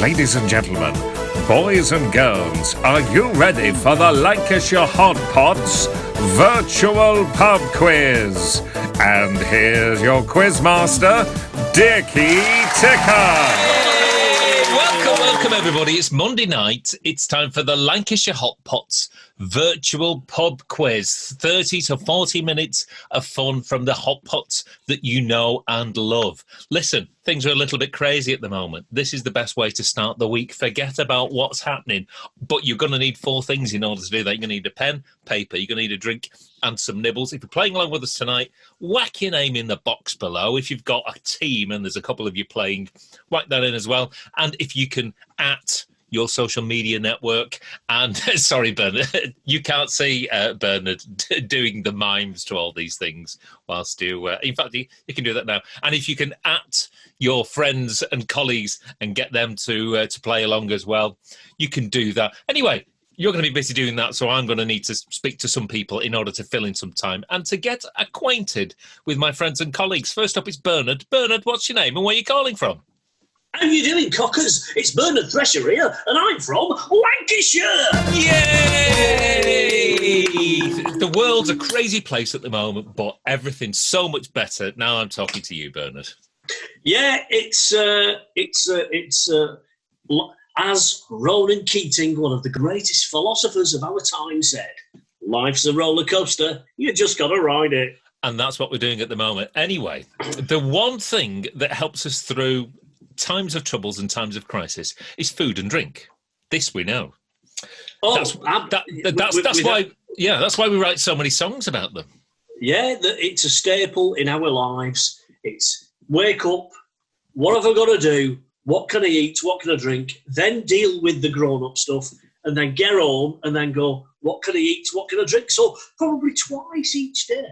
Ladies and gentlemen, boys and girls, are you ready for the Lancashire Hotpots virtual pub quiz? And here's your quizmaster, Dickie Ticker. Welcome everybody. It's Monday night. It's time for the Lancashire Hotpots virtual pub quiz. 30 to 40 minutes of fun from the Hotpots that you know and love. Listen, things are a little bit crazy at the moment. This is the best way to start the week. Forget about what's happening, but you're going to need four things in order to do that. You're going to need a pen, paper, you're going to need a drink and some nibbles. If you're playing along with us tonight, whack your name in the box below. If you've got a team and there's a couple of you playing, whack that in as well. And if you can at your social media network, and sorry, Bernard, you can't see Bernard doing the mimes to all these things whilst you, in fact, you can do that now. And if you can at your friends and colleagues and get them to play along as well, you can do that. Anyway, you're going to be busy doing that, so I'm going to need to speak to some people in order to fill in some time and to get acquainted with my friends and colleagues. First up, it's Bernard. Bernard, what's your name and where are you calling from? How you doing, cockers? It's Bernard Thresher here, and I'm from Lancashire! Yay! The world's a crazy place at the moment, but everything's so much better. Now I'm talking to you, Bernard. Yeah, it's as Ronan Keating, one of the greatest philosophers of our time, said, life's a roller coaster, you just got to ride it. And that's what we're doing at the moment. Anyway, the one thing that helps us through times of troubles and times of crisis is food and drink. This we know. Oh, that's why we write so many songs about them. Yeah, it's a staple in our lives. It's wake up, what have I got to do? What can I eat? What can I drink? Then deal with the grown-up stuff, and then get home and then go, what can I eat? What can I drink? So probably twice each day.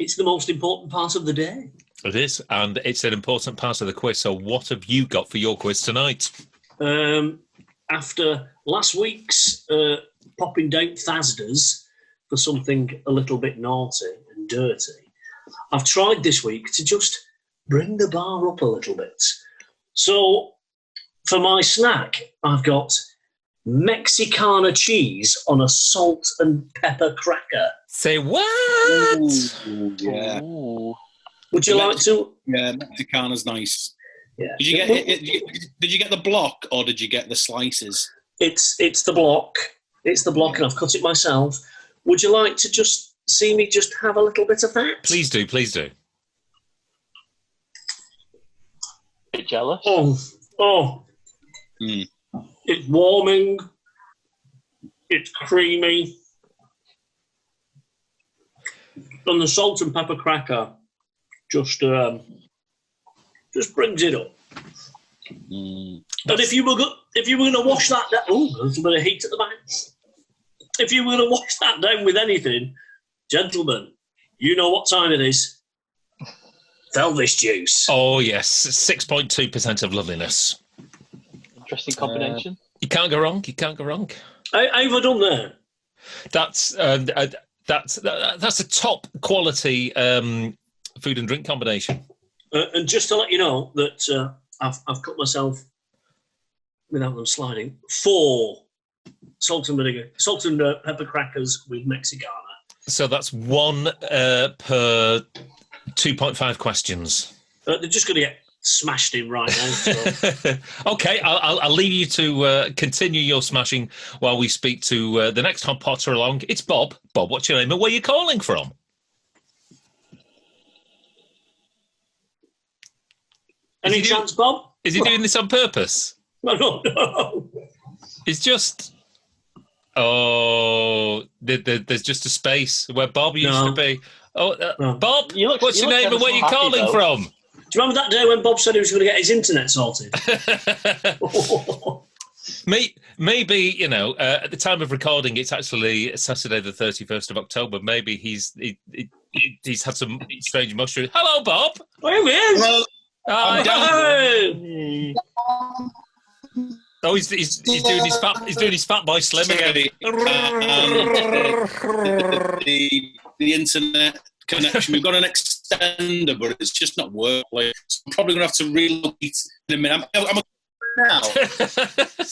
It's the most important part of the day. It is, and it's an important part of the quiz. So what have you got for your quiz tonight? After last week's popping down Thasda's for something a little bit naughty and dirty, I've tried this week to just bring the bar up a little bit. So for my snack, I've got Mexicana cheese on a salt and pepper cracker. Say what? Ooh, yeah. Ooh. Would you like to? Yeah, Mexicana's nice. Yeah. Did you get it? Did you get the block or did you get the slices? It's the block. It's the block, and I've cut it myself. Would you like to just see me just have a little bit of that? Please do. Please do. Bit jealous. Oh. It's warming. It's creamy, and the salt and pepper cracker just brings it up. And if you were going to wash that down, there's a bit of heat at the back. If you were going to wash that down with anything, gentlemen, you know what time it is. Velvet juice. Oh yes, 6.2% of loveliness. Interesting combination. You can't go wrong. You can't go wrong. How have I done there? That's a top quality food and drink combination. And just to let you know that I've cut myself, without them sliding, 4 salt and pepper crackers with Mexicana. So that's 1 per 2.5 questions. They're just going to get smashed in right now. So. Okay, I'll leave you to continue your smashing while we speak to the next Hot Potter along. It's Bob. Bob, what's your name and where are you calling from? Any chance, Bob? Is he doing this on purpose? No. It's just... Oh, there's just a space where Bob used to be. Oh, No. Bob, what's your name and where are you calling from? Do you remember that day when Bob said he was going to get his internet sorted? Maybe, at the time of recording, it's actually Saturday the 31st of October. Maybe he's had some strange mushrooms. Hello, Bob. Hello. Hi. Oh, he's doing his fat boy slim again. The internet connection. We've got an extender, but it's just not working. So I'm probably going to have to relocate in a minute. now.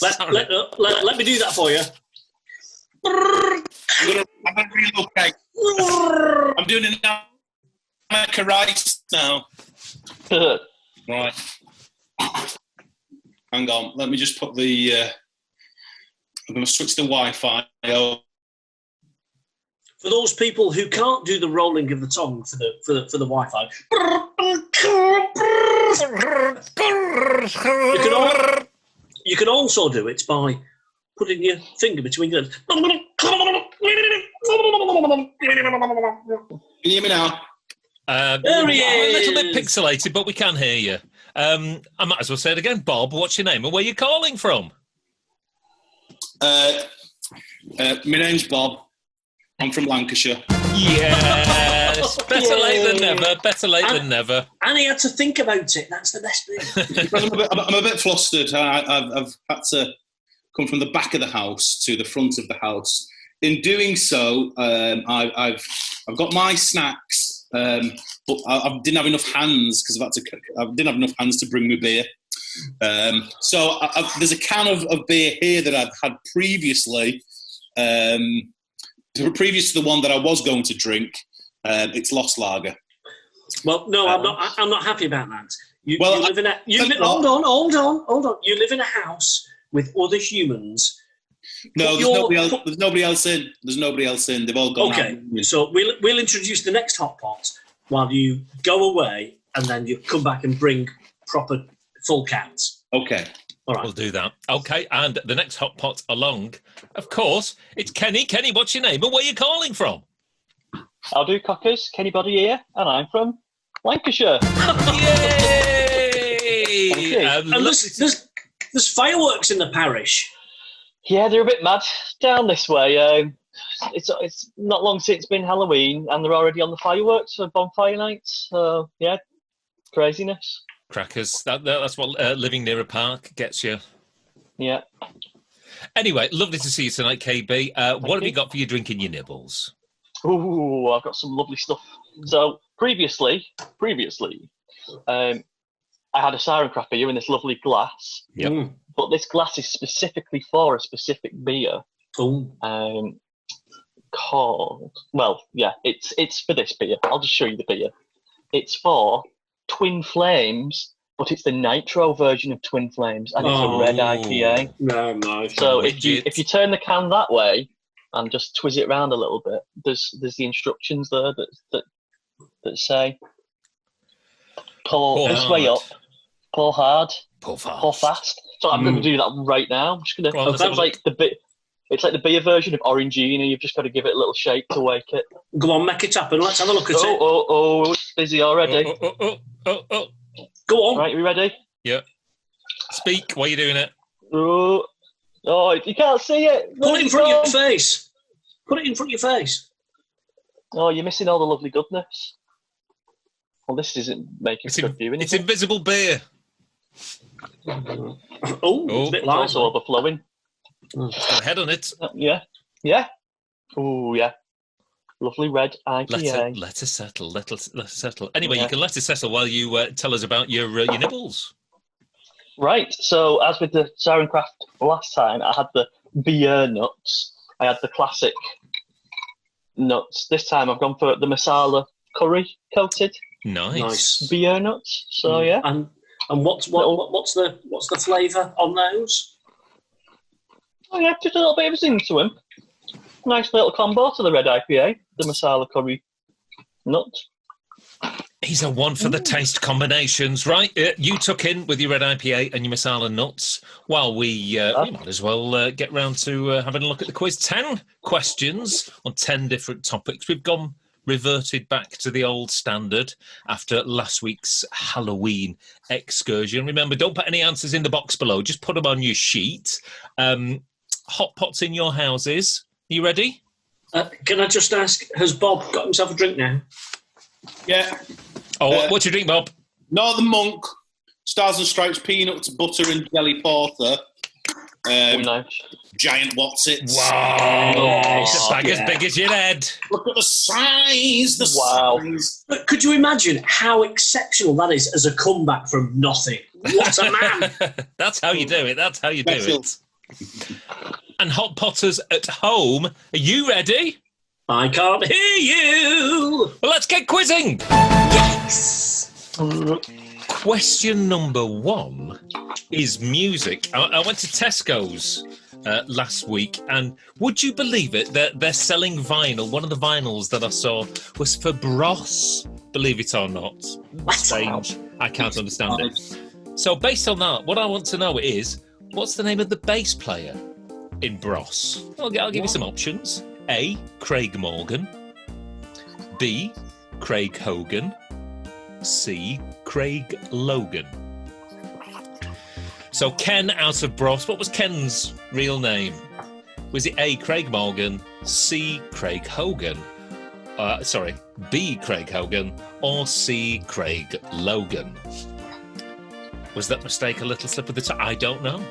Let me do that for you. I'm gonna relocate. I'm doing it now. America Rice now. Right. Hang on. Let me just put the. I'm going to switch the Wi-Fi. For those people who can't do the rolling of the tongue for the Wi-Fi, you can also do it by putting your finger between your lips. Can you hear me now? There he A little is. bit pixelated, but we can hear you. I might as well say it again. Bob, what's your name and where are you calling from? My name's Bob. I'm from Lancashire. Yes, better late than never. Better late than never. And he had to think about it. That's the best bit. I'm a bit flustered. I've had to come from the back of the house to the front of the house. In doing so, I've got my snacks, but I didn't have enough hands because I didn't have enough hands to bring my beer. So there's a can of beer here that I've had previously. Previous to the one that I was going to drink, it's Lost Lager. Well, no, I'm not happy about that. Hold on. You live in a house with other humans. No, there's nobody else in. There's nobody else in. They've all gone. Okay, so we'll introduce the next hot pot while you go away, and then you come back and bring proper full cans. Okay. All right. We'll do that. Okay, and the next hot pot along, of course, it's Kenny. Kenny, what's your name and where are you calling from? I'll do cockers. Kenny Body here, and I'm from Lancashire. Yay! And there's fireworks in the parish. Yeah, they're a bit mad down this way. It's not long since it's been Halloween, and they're already on the fireworks for bonfire nights. So yeah, craziness. Crackers. That's what living near a park gets you. Yeah. Anyway, lovely to see you tonight, KB. What have you got for your drinking your nibbles? Ooh, I've got some lovely stuff. So previously, I had a siren cracker here in this lovely glass. Yep. But this glass is specifically for a specific beer. Oh. Called. Well, yeah, it's for this beer. I'll just show you the beer. It's for Twin Flames, but it's the nitro version of Twin Flames, and it's a red IPA. No. So if you turn the can that way and just twist it around a little bit, there's the instructions there that say pour this way up, pour hard, pour fast. So I'm going to do that right now. I'm just going to. It's like the beer version of Orangina. You've just got to give it a little shake to wake it. Go on, make it happen. Let's have a look at it. Oh, it's busy already. Oh. Go on. Right, we ready? Yeah. Speak while you're doing it. Oh, you can't see it. Put it in front of your face. Put it in front of your face. Oh, you're missing all the lovely goodness. Well, this isn't making good viewing. It's invisible beer. It's a bit light. It's also overflowing. It's got a head on it. Yeah. Oh, yeah. Lovely red IPA. Let us settle. Anyway, you can let us settle while you tell us about your nibbles. Right. So, as with the Siren Craft last time, I had the beer nuts. I had the classic nuts. This time, I've gone for the masala curry coated. Nice. Beer nuts. So yeah. And what's the flavour on those? Oh yeah, just a little bit of a zing to them. Nice little combo to the red IPA, the masala curry nut. He's a one for the taste combinations, right? You tuck in with your red IPA and your masala nuts while we might as well get round to having a look at the quiz. 10 questions on 10 different topics. We've reverted back to the old standard after last week's Halloween excursion. Remember, don't put any answers in the box below. Just put them on your sheet. Hot pots in your houses. Are you ready? Can I just ask, has Bob got himself a drink now? Yeah. Oh, what's your drink, Bob? Northern Monk, Stars and Stripes, peanuts, butter and jelly porter. Nice. Giant Whatsits. Wow. Yes, It's a bag as yeah. big as your head. Look at the size. The Wow. size. But could you imagine how exceptional that is as a comeback from nothing? What a man! That's how you do it. That's how you do That's it. And Hot Potters at home, are you ready? I can't hear you. Well, let's get quizzing. Yes. Question number 1 is music. I went to Tesco's last week, and would you believe it? They're selling vinyl. One of the vinyls that I saw was for Bros, believe it or not. Strange. I can't understand it. So based on that, what I want to know is, what's the name of the bass player in Bros? I'll give you some options. A, Craig Morgan. B, Craig Hogan. C, Craig Logan. So Ken out of Bros, what was Ken's real name? Was it A, Craig Morgan, C, Craig Hogan, B, Craig Hogan, or C, Craig Logan? Was that mistake a little slip of the tongue? I don't know.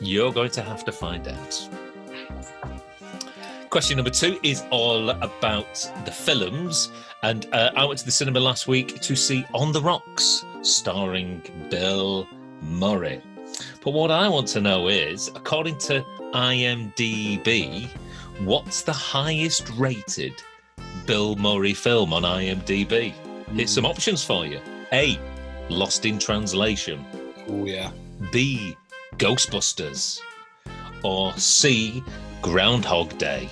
You're going to have to find out. Question number 2 is all about the films. And I went to the cinema last week to see On the Rocks, starring Bill Murray. But what I want to know is, according to IMDb, what's the highest rated Bill Murray film on IMDb? Here's some options for you. A, Lost in Translation. Oh, yeah. B, Ghostbusters. Or C, Groundhog Day.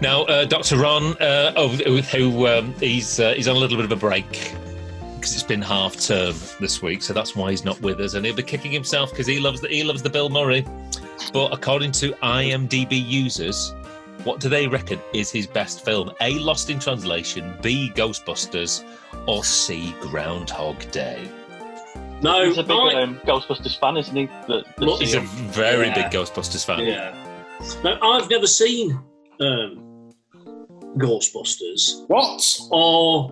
Now, Dr. Ron, he's on a little bit of a break because it's been half term this week, so that's why he's not with us, and he'll be kicking himself because he loves the Bill Murray. But according to IMDb users, what do they reckon is his best film? A, Lost in Translation, B, Ghostbusters, or C, Groundhog Day? No, He's a big Ghostbusters fan, isn't he? He's a very big Ghostbusters fan. Yeah. No, I've never seen Ghostbusters What? or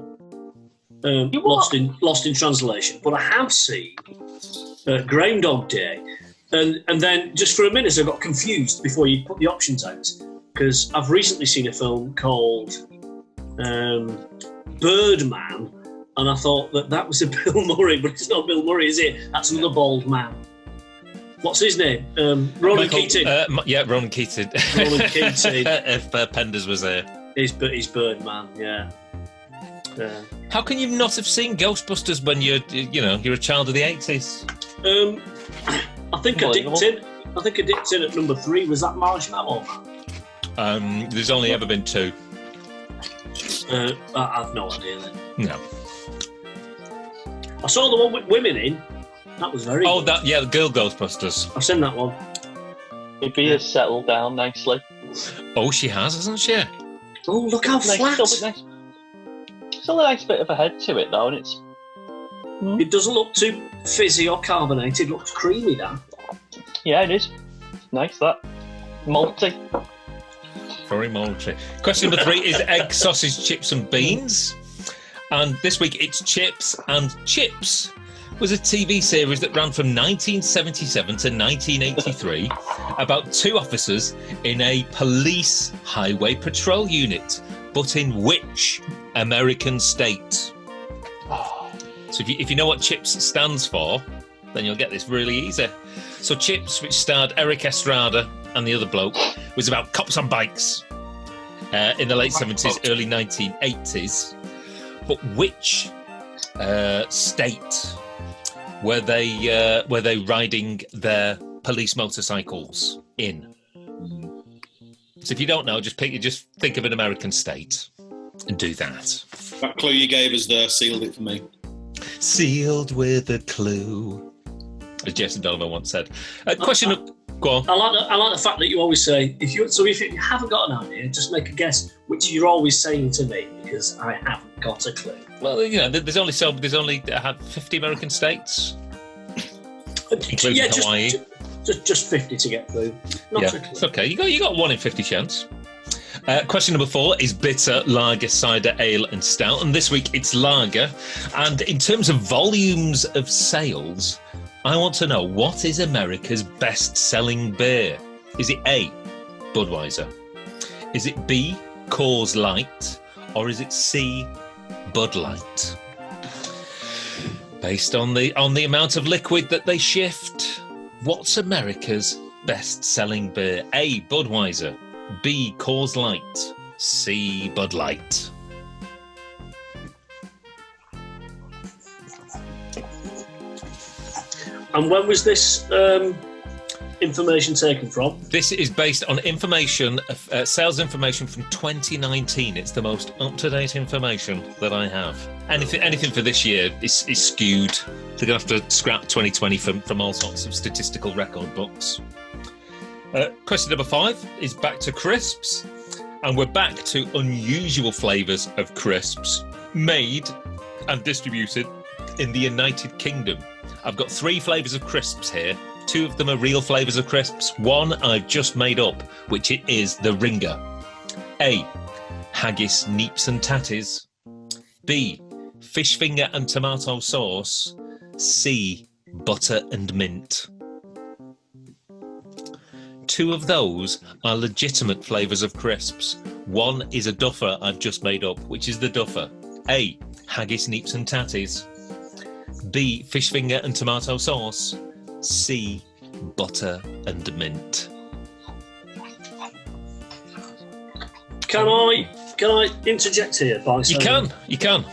Lost in Translation, but I have seen Groundhog Day, and then just for a minute I got confused before you put the options out, because I've recently seen a film called Birdman, and I thought that was a Bill Murray, but it's not Bill Murray, is it? That's another bald man. What's his name? Ronan Keating. Ronan Keating. Ronan Keating. If Penders was there. He's Birdman, yeah. How can you not have seen Ghostbusters when you're a child of the 80s? I think I dipped in at number 3. Was that Marshmallow Man? There's only ever been 2. I've no idea then. No. I saw the one with women in. That was very good. The Girl Ghostbusters. I've seen that one. Maybe has settled down nicely. Oh, she has, hasn't she? Oh, look how flat. Still a nice bit of a head to it, though, and it's... It doesn't look too fizzy or carbonated. It looks creamy, that. Yeah, it is. Nice, that. Malty. Very malty. Question number 3 is egg, sausage, chips and beans. And this week it's Chips and Chips. Was a TV series that ran from 1977 to 1983 about 2 officers in a police highway patrol unit, but in which American state? So if you know what CHIPS stands for, then you'll get this really easy. So CHIPS, which starred Eric Estrada and the other bloke, was about cops on bikes in the late 70s, early 1980s. But which state were they riding their police motorcycles in? So if you don't know, just think of an American state and do that. That clue you gave us there sealed it for me. Sealed with a clue, as Jason Donovan once said. Question. Go on. I like the fact that you always say if you haven't got an idea, just make a guess, which you're always saying to me because I haven't got a clue. Well, there's only 50 American states, including Hawaii. Just 50 to get through. Not a clue. It's okay. You got 1 in 50 chance. Question number 4 is bitter, lager, cider, ale and stout. And this week it's lager. And in terms of volumes of sales, I want to know, what is America's best-selling beer? Is it A, Budweiser? Is it B, Coors Light? Or is it C, Bud Light? Based on the amount of liquid that they shift, what's America's best-selling beer? A, Budweiser. B, Coors Light. C, Bud Light. And when was this information taken from? This is based on information, sales information from 2019. It's the most up-to-date information that I have. Anything for this year is skewed. They're going to have to scrap 2020 from all sorts of statistical record books. Question number 5 is back to crisps. And we're back to unusual flavours of crisps made and distributed in the United Kingdom. I've got 3 flavours of crisps here. 2 of them are real flavours of crisps. 1 I've just made up, which it is the ringer. A, haggis, neeps and tatties. B, fish finger and tomato sauce. C, butter and mint. 2 of those are legitimate flavours of crisps. 1 is a duffer I've just made up, which is the duffer. A, haggis, neeps and tatties. B, fish finger and tomato sauce. C, butter and mint. Can I interject here by saying... You can.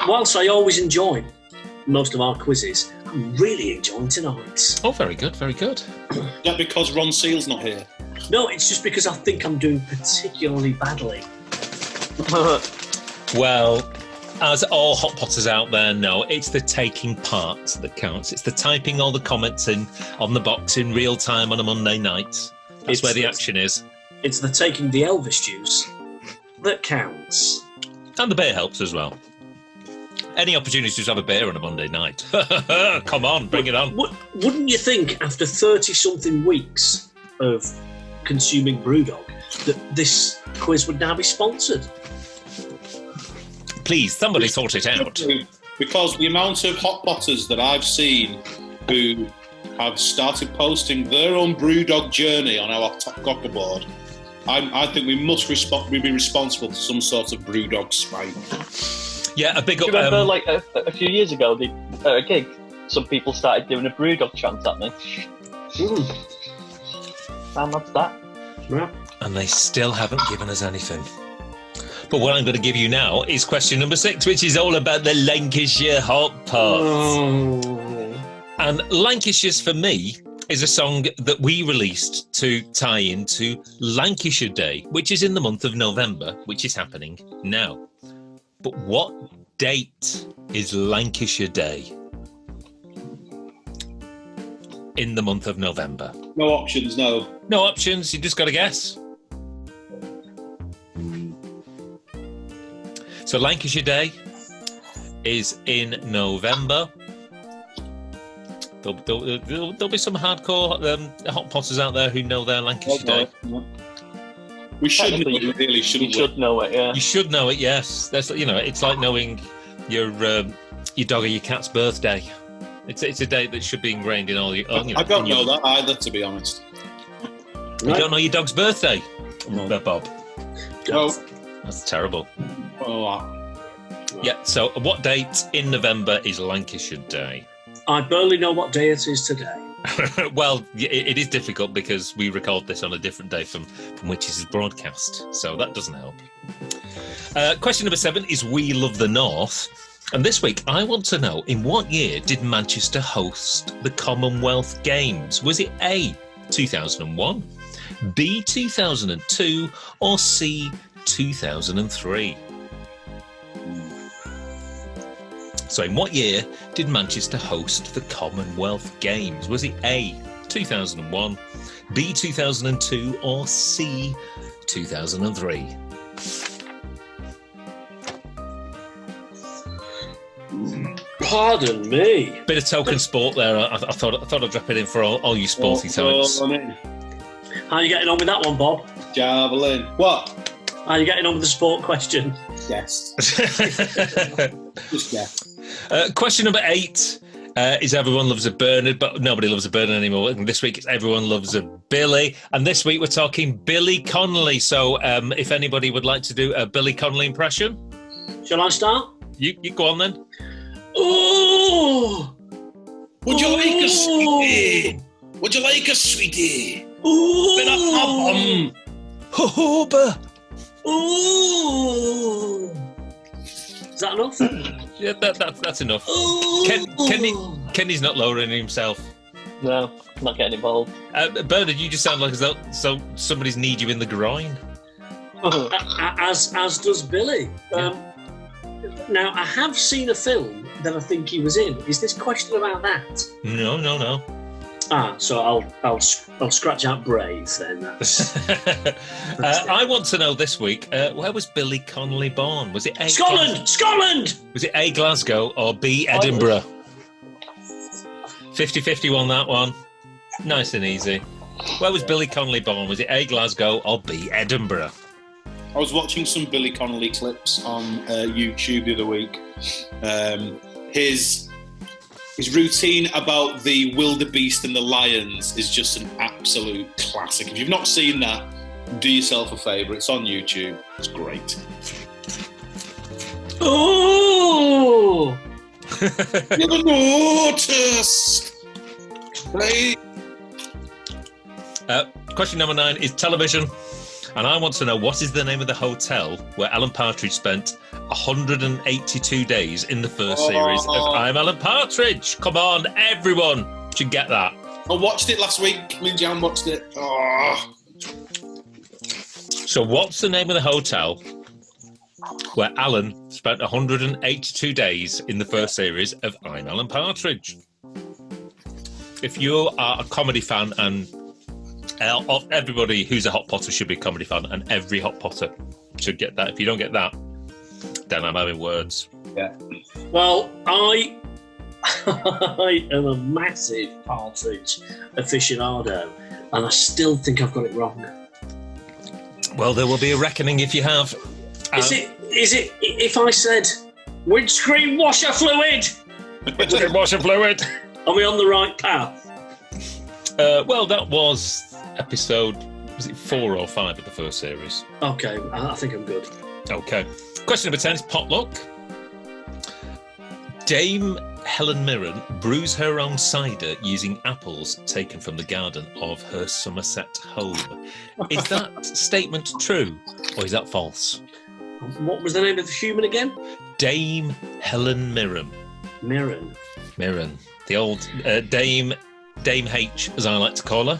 Whilst I always enjoy most of our quizzes, I'm really enjoying tonight's. Oh, very good, very good. Is that because Ron Seale's not here? No, it's just because I think I'm doing particularly badly. Well, as all Hotpotters out there know, it's the taking part that counts. It's the typing all the comments in on the box in real time on a Monday night. That's where the action is. It's the taking the Elvis juice that counts. And the beer helps as well. Any opportunity to have a beer on a Monday night. Come on, bring it on. Wouldn't you think, after 30-something weeks of consuming Brewdog, that this quiz would now be sponsored? Please, somebody sort it out. Because the amount of Hotpotters that I've seen who have started posting their own Brewdog journey on our top cocker board, I think we must be responsible for some sort of Brewdog spike. Yeah, a big up. Do you remember, like a few years ago, a gig, some people started doing a Brewdog chant at me. And that's that. Yeah. And they still haven't given us anything. But what I'm going to give you now is question number 6, which is all about the Lancashire Hotpots. Oh. And Lancashire's, for me, is a song that we released to tie into Lancashire Day, which is in the month of November, which is happening now. But what date is Lancashire Day in the month of November? No options, no. No options, you just got to guess. So Lancashire Day is in November. There'll be some hardcore Hotpotters out there who know their Lancashire Day. We should know it, really, shouldn't we? You should know it, yeah. You should know it, yes. That's, it's like knowing your dog or your cat's birthday. It's a date that should be ingrained in all your... I don't know that either, to be honest. You don't know your dog's birthday, Bob? No. That's terrible. Oh, yeah, so what date in November is Lancashire Day? I barely know what day it is today. Well, it is difficult because we record this on a different day from which it is broadcast, so that doesn't help. Question number 7 is We Love the North. And this week, I want to know, in what year did Manchester host the Commonwealth Games? Was it A, 2001, B, 2002, or C, 2003? So in what year did Manchester host the Commonwealth Games? Was it A, 2001, B, 2002, or C, 2003? Pardon me. Bit of token sport there. I thought I'd drop it in for all you sporty types. How are you getting on with that one, Bob? Javelin. What? How are you getting on with the sport question? Yes. Just guess. Question number 8 is everyone loves a Bernard, but nobody loves a Bernard anymore. And this week it's everyone loves a Billy. And this week we're talking Billy Connolly. So if anybody would like to do a Billy Connolly impression. Shall I start? You go on then. Oh! Would you like a sweetie? Would you like a sweetie? Ooh! Been up my bum. Hooba. Ooh! Is that enough? Yeah, that's enough. Ooh! Kenny's not lowering himself. No, I'm not getting involved. Bernard, you just sound like as though somebody's need you in the groin. As does Billy. Now, I have seen a film that I think he was in. Is this question about that? No. So I'll scratch out Brave then. I want to know this week, where was Billy Connolly born? Was it A? Scotland! Was it A, Glasgow, or B, Edinburgh? 50-50 on that one. Nice and easy. Where was Billy Connolly born? Was it A, Glasgow, or B, Edinburgh? I was watching some Billy Connolly clips on YouTube the other week. His routine about the wildebeest and the lions is just an absolute classic. If you've not seen that, do yourself a favour. It's on YouTube. It's great. Oh! Never noticed. Right. Question number 9 is television. And I want to know, what is the name of the hotel where Alan Partridge spent 182 days in the first series of I'm Alan Partridge? Come on, everyone should get that. I watched it last week. Me and Jan watched it. Oh. So what's the name of the hotel where Alan spent 182 days in the first series of I'm Alan Partridge? If you are a comedy fan, and everybody who's a Hot Potter should be a comedy fan, and every Hot Potter should get that. If you don't get that, then I'm having words. Yeah. Well, I am a massive Partridge aficionado, and I still think I've got it wrong. Well, there will be a reckoning if you have. Is it if I said windscreen washer fluid? Windscreen washer fluid. Are we on the right path? Well, that was episode, was it 4 or 5 of the first series? Okay, I think I'm good. Okay. Question number 10 is potluck. Dame Helen Mirren brews her own cider using apples taken from the garden of her Somerset home. Is that statement true, or is that false? What was the name of the human again? Dame Helen Mirren. Mirren. The old Dame H, as I like to call her.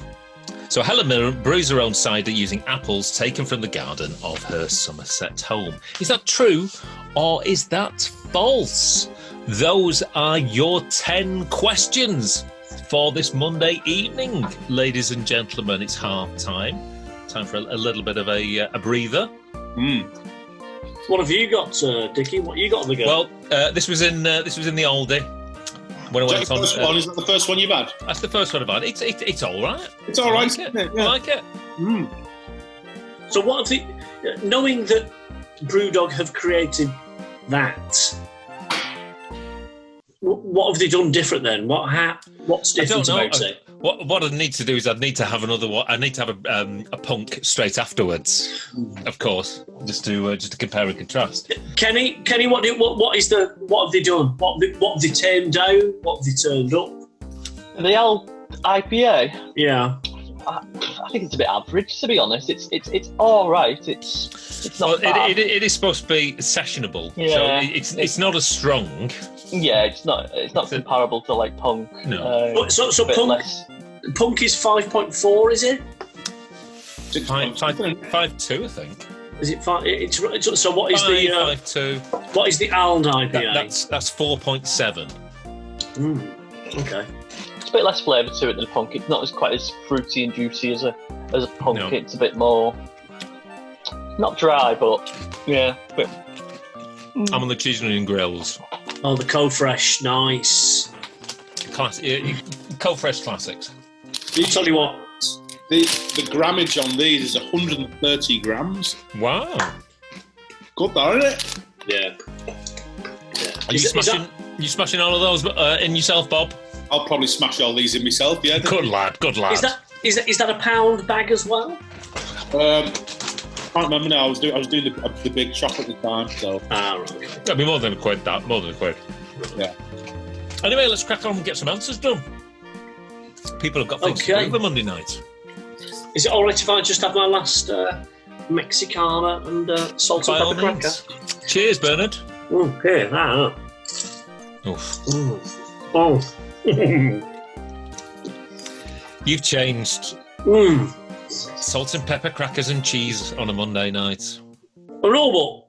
So Helen Mirren brews her own cider using apples taken from the garden of her Somerset home. Is that true, or is that false? Those are your 10 questions for this Monday evening, ladies and gentlemen. It's half time. Time for a little bit of a breather. What have you got, Dickie? What you got on the go? Well, this was in the oldie. When I went Is that the first one? Is that the first one you've had? That's the first one I've had. It's all right. It's all right, I like it. isn't it? Yeah. I like it. So what have knowing that BrewDog have created that, what have they done different then? What's different about it? What I need to do is I'd need to have another one. I need to have a punk straight afterwards, of course, just to compare and contrast. Kenny, what have they done? What have they turned down? What have they turned up? The old IPA. Yeah, I think it's a bit average, to be honest. It's all right. It's not. Bad. It is supposed to be sessionable. Yeah. So it's not as strong. Yeah, it's not comparable to like punk. No. So punk is 5.4, is it? 5.2, I think. Is it 5? So what is 5.2? What is the Aln IPA? That's 4.7. Okay. It's a bit less flavour to it than a punk. It's not quite as fruity and juicy as a punk. No. It's a bit more not dry, but yeah. I'm on the cheese and onion grills. Oh, the cold fresh, nice. Cold fresh classics. I'll tell you what. The grammage on these is 130 grams. Wow. Good, that, isn't it? Yeah. Are you smashing all of those in yourself, Bob? I'll probably smash all these in myself. Yeah. Good lad. Is that a pound bag as well? I can't remember now. I was doing the big shop at the time, so. Right. That'd be more than a quid. Yeah. Anyway, let's crack on and get some answers done. People have got things to do for Monday night. Is it all right if I just have my last Mexicana and salt and pepper cracker? Cheers, Bernard. Okay, that. Oof. Oh. You've changed. Salt and pepper crackers and cheese on a Monday night. I know,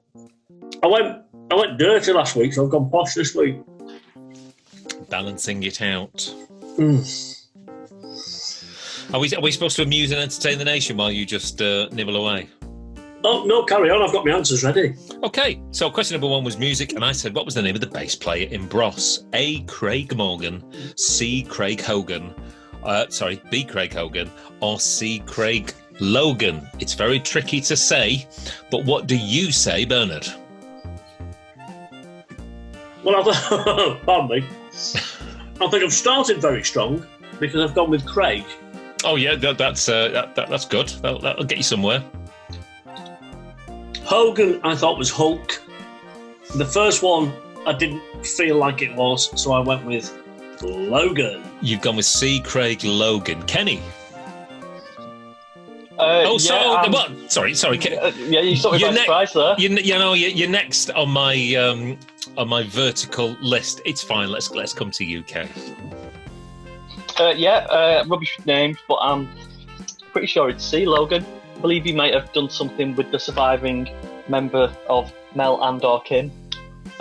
but I went dirty last week, so I've gone posh this week. Balancing it out. Are we supposed to amuse and entertain the nation while you just nibble away? Oh, no, carry on. I've got my answers ready. Okay, so question number 1 was music, and I said, what was the name of the bass player in Bros? A. Craig Morgan, C. Craig Hogan, B. Craig Hogan, or C. Craig Logan? It's very tricky to say, but what do you say, Bernard? Well, pardon me. I think I've started very strong because I've gone with Craig. Oh yeah, that's good. That'll get you somewhere. Hogan, I thought was Hulk. The first one, I didn't feel like it was, so I went with Logan. You've gone with C. Craig Logan. Kenny? Sorry. Yeah, you sort of surprised there. You're next on my vertical list. It's fine. Let's come to you, Ken. Rubbish names, but I'm pretty sure it's C. Logan. I believe he might have done something with the surviving member of Mel and or Kim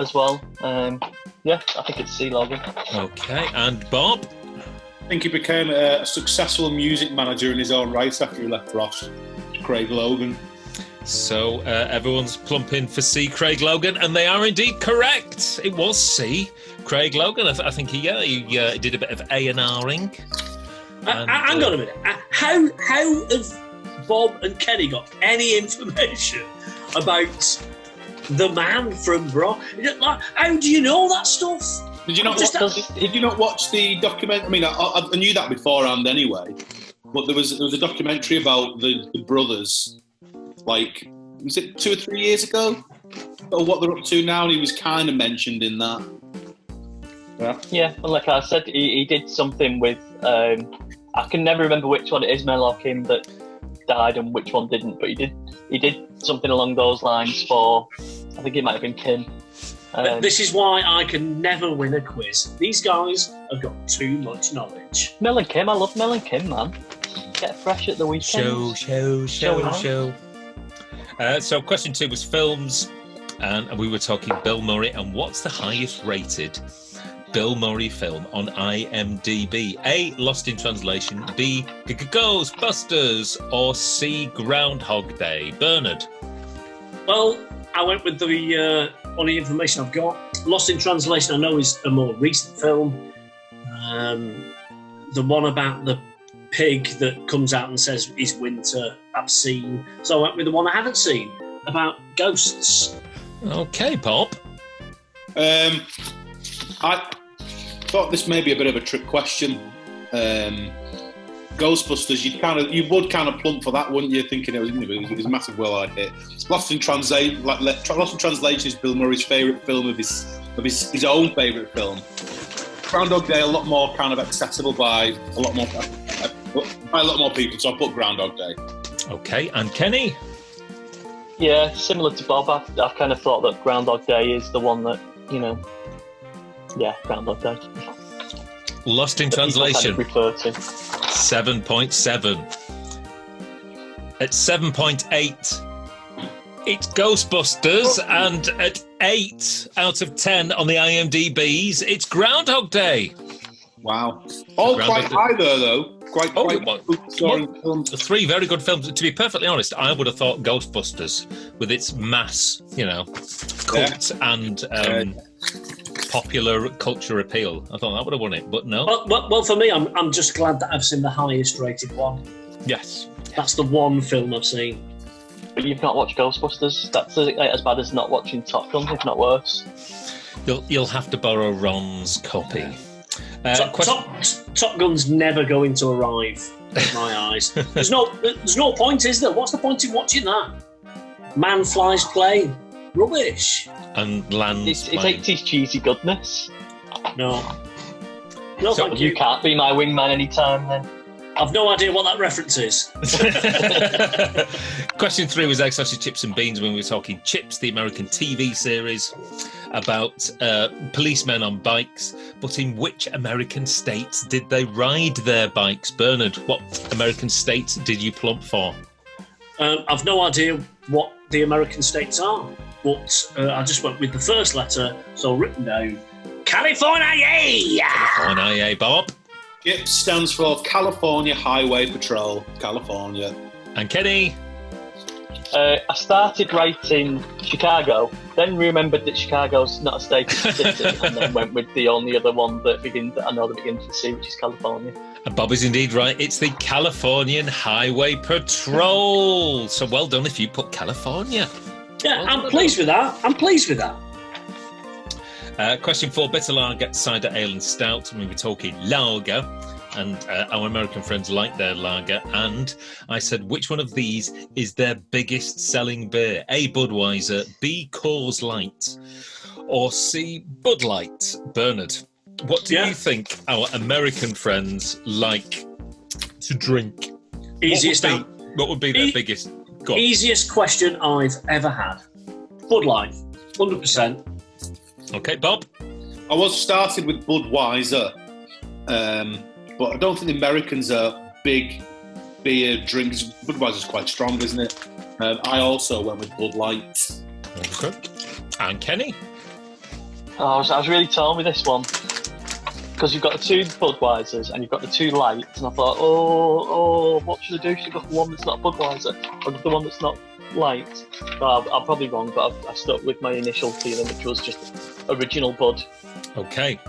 as well. I think it's C. Logan. Okay, and Bob? I think he became a successful music manager in his own right after he left Ross. Craig Logan. So everyone's plumping for C. Craig Logan, and they are indeed correct. It was C. Craig Logan. I think he did a bit of A&Ring. Hang on a minute. How have Bob and Kenny got any information about the man from Bro? How do you know that stuff? Did you not watch the documentary? I mean, I knew that beforehand anyway. But there was a documentary about the brothers, like, was it 2 or 3 years ago? Or what they're up to now, and he was kind of mentioned in that. Yeah, and like I said, he did something with, I can never remember which one it is, Mel or Kim, that died and which one didn't, but he did something along those lines for, I think it might have been Kim. This is why I can never win a quiz. These guys have got too much knowledge. Mel and Kim, I love Mel and Kim, man. Get fresh at the weekend. Show. So question 2 was films, and we were talking Bill Murray, and what's the highest rated Bill Murray film on IMDb? A. Lost in Translation, B. Ghostbusters, or C. Groundhog Day? Bernard? Well, I went with the only information I've got. Lost in Translation, I know, is a more recent film. The one about the pig that comes out and says it's winter, I've seen. So I went with the one I haven't seen, about ghosts. Okay, Bob. I thought this may be a bit of a trick question. Ghostbusters, you would kind of plump for that, wouldn't you? Thinking it was a massive well-eyed hit. Lost in Translation is Bill Murray's favourite film of his own favourite film. Groundhog Day a lot more kind of accessible by a lot more people, so I put Groundhog Day. Okay, and Kenny? Yeah, similar to Bob, I've kind of thought that Groundhog Day is the one that, Groundhog Day. Lost in Translation. Kind of refer to. 7.7. At 7.8, it's Ghostbusters, and at 8 out of 10 on the IMDb's, it's Groundhog Day. Wow. All quite high there, though. Quite films. 3 very good films. To be perfectly honest, I would have thought Ghostbusters, with its mass, cult and popular culture appeal. I thought that would have won it, but no. Well, for me, I'm just glad that I've seen the highest rated one. Yes. That's the one film I've seen. But you've not watched Ghostbusters? That's as bad as not watching Top Gun, if not worse. You'll have to borrow Ron's copy. Top Gun's never going to arrive in my eyes. There's no point, is there? What's the point in watching that? Man flies plane. Rubbish. And lands. It's 80s cheesy goodness. No, So thank you you. can't be my wingman anytime then. I've no idea what that reference is. Question 3 was egg, sausage, chips and beans when we were talking Chips, the American TV series about policemen on bikes. But in which American states did they ride their bikes? Bernard, what American states did you plump for? I've no idea what the American states are, but I just went with the first letter, so written down California, yeah! On IA, Bob. CHIPS stands for California Highway Patrol, California. And Kenny. I started writing Chicago, then remembered that Chicago's not a state, it's a city, and then went with the only other one that I know that begins with C, which is California. And Bob is indeed right. It's the Californian Highway Patrol. So well done if you put California. Yeah, Well I'm done. pleased with that. Question 4, bitter lager, cider, ale and stout. We were talking lager, and our American friends like their lager. And I said, which one of these is their biggest selling beer? A, Budweiser, B, Coors Light, or C, Bud Light? Bernard, what do you think our American friends like to drink? What would be their biggest? Go on. Easiest question I've ever had. Bud Light, 100%. Okay, Bob? I was started with Budweiser, but I don't think the Americans are big beer drinkers. Budweiser's quite strong, isn't it? I also went with Bud Light. Okay. And Kenny? I was really torn with this one because you've got the two Budweisers and you've got the two lights, and I thought, what should I do? Should I go for one that's not Budweiser or the one that's not light? Well, I'm probably wrong, but I stuck with my initial feeling, which was just original Bud. Okay.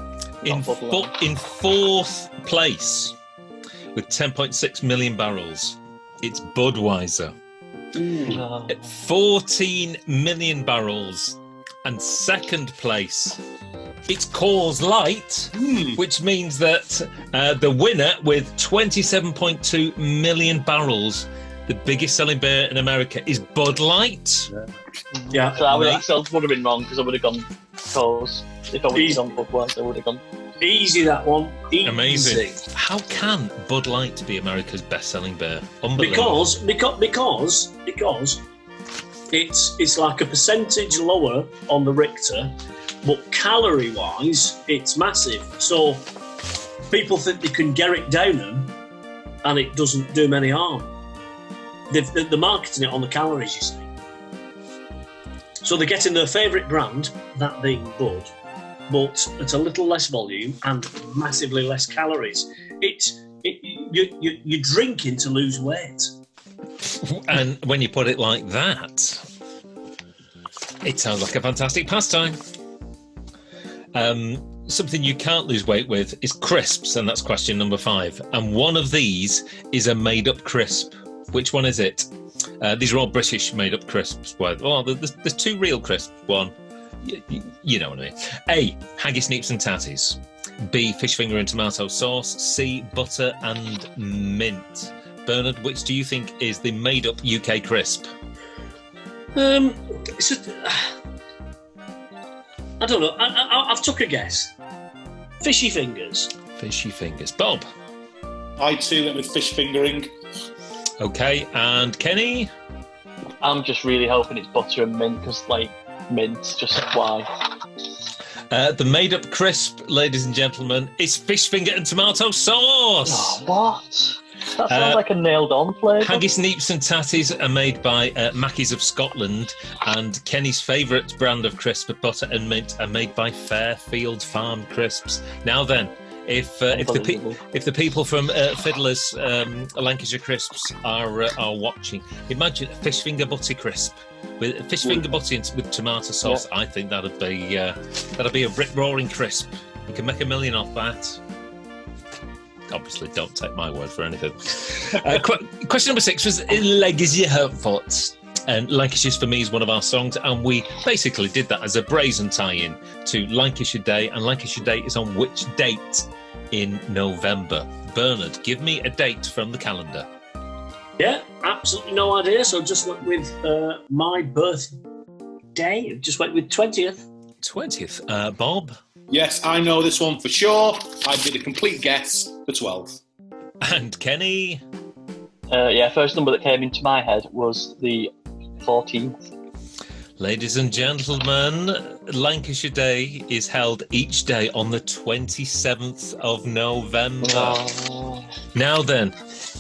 In Bud Light. fourth place, with 10.6 million barrels, it's Budweiser. At 14 million barrels. And second place, it's Coors Light, which means that the winner with 27.2 million barrels, the biggest selling beer in America, is Bud Light. Yeah. So I still would have been wrong because I would have gone Coors. If I would have gone Budweiser, I would have gone. Easy, that one. Easy. Amazing. How can Bud Light be America's best-selling beer? Unbelievable. Because it's like a percentage lower on the Richter, but calorie-wise, it's massive. So people think they can Garrick down them, and it doesn't do them any harm. They're marketing it on the calories, you see. So they're getting their favourite brand, that being Bud, but at a little less volume and massively less calories. You're drinking to lose weight. And when you put it like that, it sounds like a fantastic pastime. Something you can't lose weight with is crisps, and that's question number 5. And one of these is a made-up crisp. Which one is it? These are all British made-up crisps. Well, there's 2 real crisps. One, you know what I mean. A, haggis, neeps and tatties. B, fish finger and tomato sauce. C, butter and mint. Bernard, which do you think is the made-up UK crisp? I don't know. I've took a guess. Fishy fingers. Fishy fingers. Bob? I too went with fish fingering. Okay, and Kenny? I'm just really hoping it's butter and mint because, mint, just why? The made-up crisp, ladies and gentlemen, is fish finger and tomato sauce. Oh, what? That sounds like a nailed-on flavour. Haggis, neeps and tatties are made by Mackie's of Scotland, and Kenny's favourite brand of crisp, butter and mint, are made by Fairfield Farm Crisps. Now then, if the people from Fiddler's Lancashire Crisps are watching, imagine a fish finger butty crisp with fish finger butty with tomato sauce. Yeah. I think that'd be a rip roaring crisp. You can make $1 million off that. Obviously, don't take my word for anything. Question number 6 was Lancashire Hotpots. And Lancashire's for Me is one of our songs, and we basically did that as a brazen tie-in to Lancashire Day, and Lancashire Day is on which date in November? Bernard, give me a date from the calendar. Yeah, absolutely no idea. So just went with my birthday. Just went with 20th. 20th. Bob? Yes, I know this one for sure. I did a complete guess for 12th. And Kenny? First number that came into my head was the 14th. Ladies and gentlemen, Lancashire Day is held each day on the 27th of November. Oh. Now then,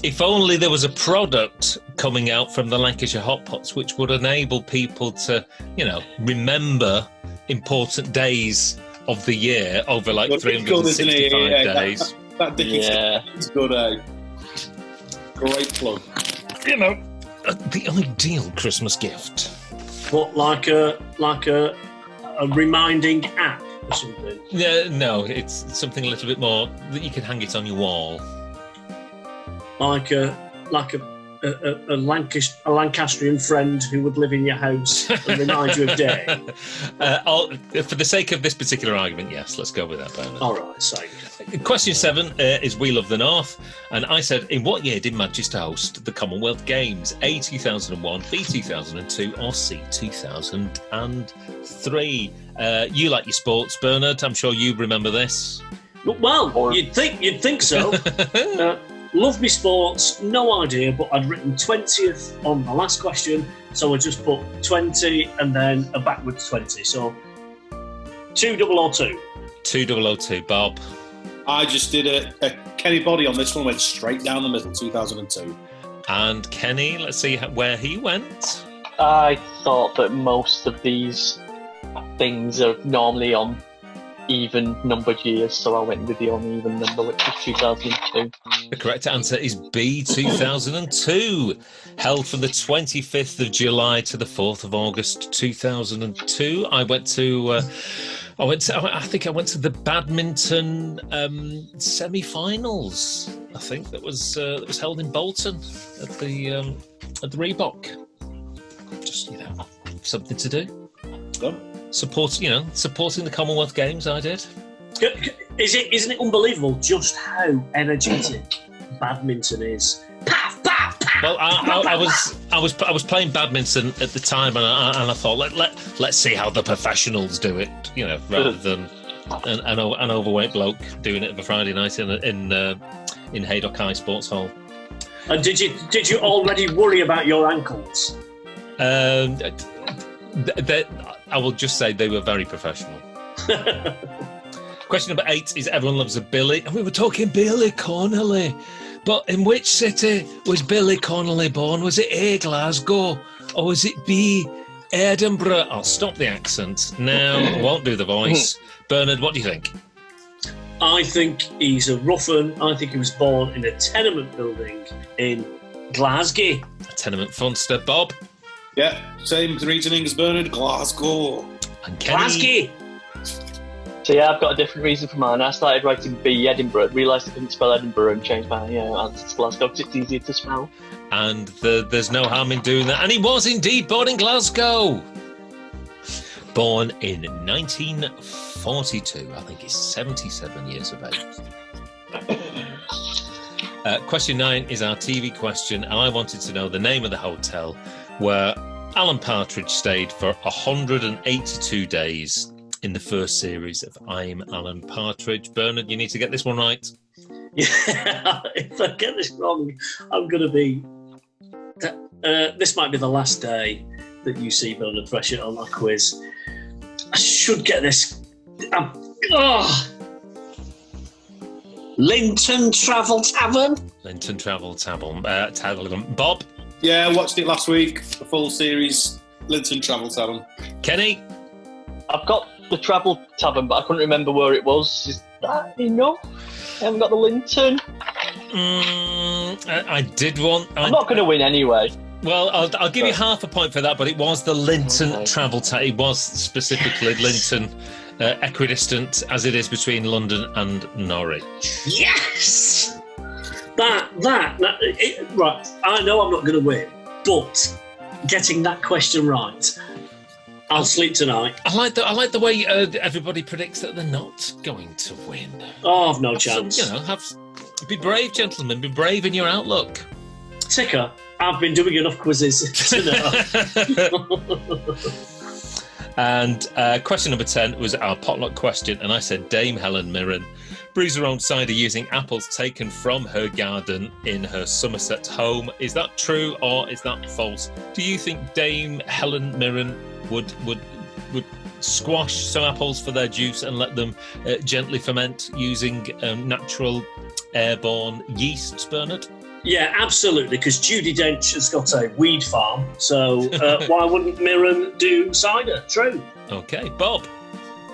if only there was a product coming out from the Lancashire Hotpots which would enable people to, remember important days of the year over like 365 days. That is good, eh? Great plug. The ideal Christmas gift. But like a reminding app or something. No, it's something a little bit more that you can hang it on your wall. Like a Lancastrian friend who would live in your house and remind you of day. For the sake of this particular argument, yes, let's go with that, Bernard. All right, so. Question 7 is We Love the North. And I said, in what year did Manchester host the Commonwealth Games? A, 2001, B, 2002, or C, 2003? You like your sports, Bernard. I'm sure you remember this. Well, you'd think so. Love me sports, no idea, but I'd written 20th on the last question, so I just put 20 and then a backwards 20. So 2002. 2002, Bob. I just did a Kenny body on this one, went straight down the middle, 2002. And Kenny, let's see where he went. I thought that most of these things are normally on even numbered years, so I went with the uneven number, which was 2002. The correct answer is B, 2002. Held from the 25th of July to the 4th of August 2002. I think I went to the badminton semi-finals. I think that was held in Bolton at the Reebok. Just something to do. Supporting the Commonwealth Games. I did. Isn't it unbelievable just how energetic badminton is? Paf, paf, paf, well, I was playing badminton at the time, and I thought let's see how the professionals do it, rather than an overweight bloke doing it of a Friday night in Haydock High Sports Hall. And did you already worry about your ankles? I will just say they were very professional. Question number 8 is Everyone Loves a Billy. And we were talking Billy Connolly. But in which city was Billy Connolly born? Was it A, Glasgow? Or was it B, Edinburgh? I'll stop the accent now. I won't do the voice. Bernard, what do you think? I think he's a rough-un. I think he was born in a tenement building in Glasgow. A tenement funster. Bob? Yeah, same reasoning as Bernard, Glasgow. And Kenny? Glasgow! So I've got a different reason for mine. I started writing B, Edinburgh, realised I couldn't spell Edinburgh and changed my answer to Glasgow because it's easier to spell. And there's no harm in doing that. And he was indeed born in Glasgow. Born in 1942. I think he's 77 years of age. Question 9 is our TV question, and I wanted to know the name of the hotel where Alan Partridge stayed for 182 days in the first series of I'm Alan Partridge. Bernard, you need to get this one right. Yeah, if I get this wrong, I'm going to be... this might be the last day that you see Bernard Freshett on that quiz. I should get this. Linton Travel Tavern? Linton Travel Tavern. Bob? Yeah, I watched it last week, the full series, Linton Travel Tavern. Kenny? I've got the Travel Tavern, but I couldn't remember where it was. Is that enough? I haven't got the Linton. I did want... I'm not going to win anyway. Well, I'll give you half a point for that, but it was the Linton Travel Tavern. It was specifically Linton, equidistant as it is between London and Norwich. Yes! Right, I know I'm not going to win, but getting that question right, I'll sleep tonight. I like the way everybody predicts that they're not going to win. Oh, I've no chance. Be brave, gentlemen. Be brave in your outlook. Ticker, I've been doing enough quizzes to know. And question number 10 was our potluck question, and I said Dame Helen Mirren brews her own cider using apples taken from her garden in her Somerset home. Is that true or is that false? Do you think Dame Helen Mirren would squash some apples for their juice and let them gently ferment using natural airborne yeasts, Bernard? Yeah, absolutely, because Judi Dench has got a weed farm, so why wouldn't Mirren do cider? True. Okay, Bob?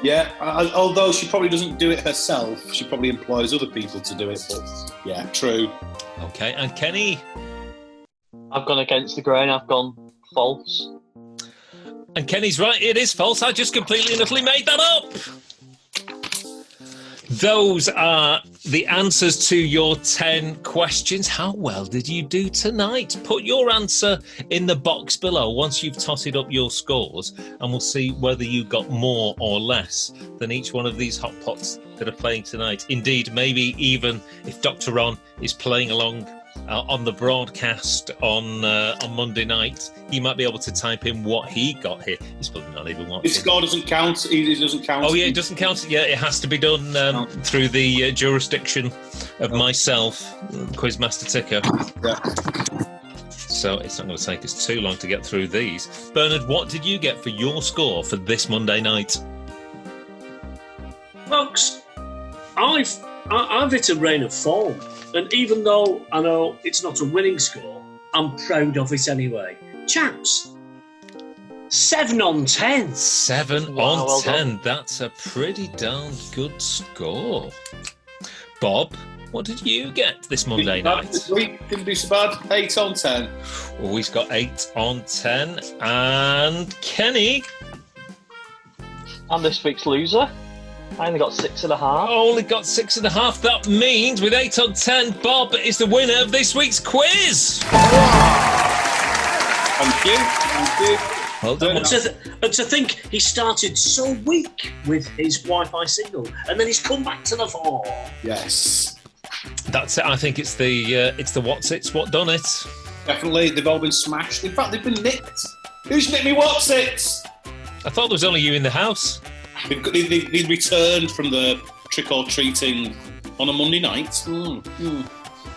Yeah, although she probably doesn't do it herself, she probably employs other people to do it, but yeah, true. Okay, and Kenny? I've gone against the grain, I've gone false. And Kenny's right, it is false. I just completely and utterly made that up. Those are the answers to your 10 questions. How well did you do tonight? Put your answer in the box below once you've totted up your scores, and we'll see whether you got more or less than each one of these hot pots that are playing tonight. Indeed, maybe even if Dr. Ron is playing along on the broadcast on Monday night, he might be able to type in what he got here. He's probably not even watching. His score doesn't count. He doesn't count. Oh yeah, it doesn't count. Yeah, it has to be done through the jurisdiction of myself, Quizmaster Ticker. Yeah. So it's not going to take us too long to get through these. Bernard, what did you get for your score for this Monday night? Folks, I've hit a rain of form, and even though I know it's not a winning score, I'm proud of it anyway. Chaps, 7 on 10. 7 Wow, on well 10. done. That's a pretty darn good score. Bob, what did you get this Monday night? This week didn't do so bad. 8 on 10. Oh, he's got 8 on 10. And Kenny? I'm this week's loser. I only got 6.5. Only got 6.5. That means with 8 on 10, Bob is the winner of this week's quiz. Thank you. Thank you. Well done. And to think he started so weak with his Wi-Fi signal, and then he's come back to the fore. Yes. That's it. I think it's the what's it's what done it. Definitely. They've all been smashed. In fact, they've been nicked. Who's nicked me what's it? I thought there was only you in the house. They returned from the trick-or-treating on a Monday night.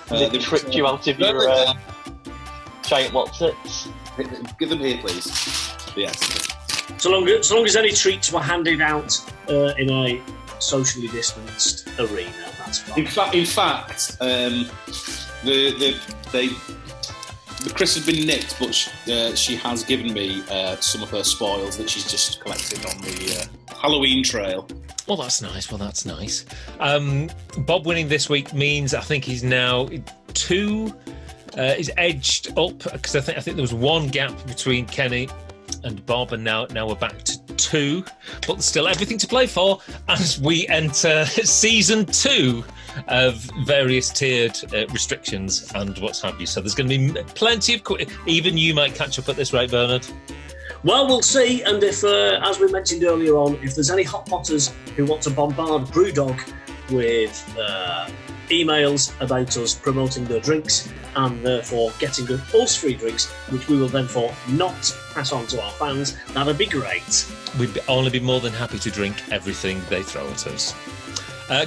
They tricked you out of your giant what's-its. Give them here, please. Yes. So long as any treats were handed out in a socially distanced arena, that's fine. In fact, the Chris has been nicked, but she has given me some of her spoils that she's just collected on the Halloween trail. Well, that's nice. Bob winning this week means I think he's now 2. Is edged up because I think there was 1 gap between Kenny and Bob, and now we're back to 2. But there's still everything to play for as we enter season 2 of various tiered restrictions and what have you. So there's going to be plenty of even you might catch up at this rate, Bernard. Well, we'll see, and if, as we mentioned earlier on, if there's any Hotpotters who want to bombard GROUNDHOG with emails about us promoting their drinks and therefore getting us free drinks, which we will therefore not pass on to our fans, that'd be great. We'd only be more than happy to drink everything they throw at us.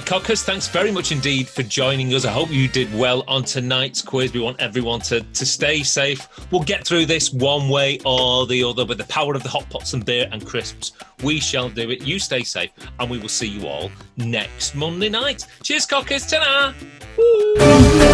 Cockers, thanks very much indeed for joining us. I hope you did well on tonight's quiz. We want everyone to stay safe. We'll get through this one way or the other with the power of the hot pots and beer and crisps. We shall do it. You stay safe, and we will see you all next Monday night. Cheers, Cockers. Ta-da! Woo!